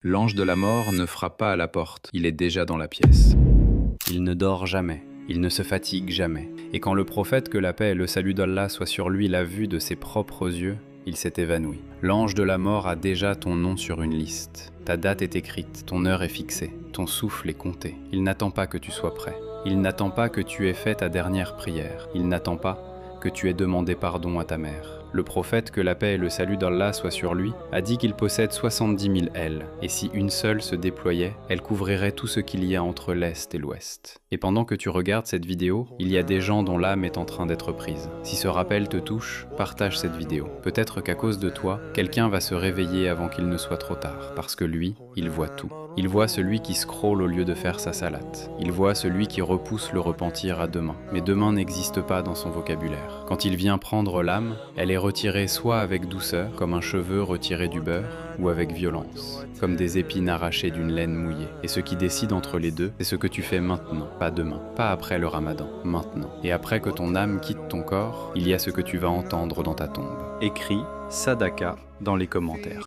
L'ange de la mort ne frappe pas à la porte, il est déjà dans la pièce. Il ne dort jamais, il ne se fatigue jamais. Et quand le prophète, que la paix et le salut d'Allah soient sur lui, l'a vu de ses propres yeux, il s'est évanoui. L'ange de la mort a déjà ton nom sur une liste. Ta date est écrite, ton heure est fixée, ton souffle est compté. Il n'attend pas que tu sois prêt. Il n'attend pas que tu aies fait ta dernière prière. Il n'attend pas que tu aies demandé pardon à ta mère. Le prophète, que la paix et le salut d'Allah soient sur lui, a dit qu'il possède 70 000 ailes, et si une seule se déployait, elle couvrirait tout ce qu'il y a entre l'Est et l'Ouest. Et pendant que tu regardes cette vidéo, il y a des gens dont l'âme est en train d'être prise. Si ce rappel te touche, partage cette vidéo. Peut-être qu'à cause de toi, quelqu'un va se réveiller avant qu'il ne soit trop tard, parce que lui, il voit tout. Il voit celui qui scrolle au lieu de faire sa salate. Il voit celui qui repousse le repentir à demain. Mais demain n'existe pas dans son vocabulaire. Quand il vient prendre l'âme, elle est retirée soit avec douceur, comme un cheveu retiré du beurre, ou avec violence, comme des épines arrachées d'une laine mouillée. Et ce qui décide entre les deux, c'est ce que tu fais maintenant, pas demain, pas après le ramadan, maintenant. Et après que ton âme quitte ton corps, il y a ce que tu vas entendre dans ta tombe. Écris Sadaka dans les commentaires.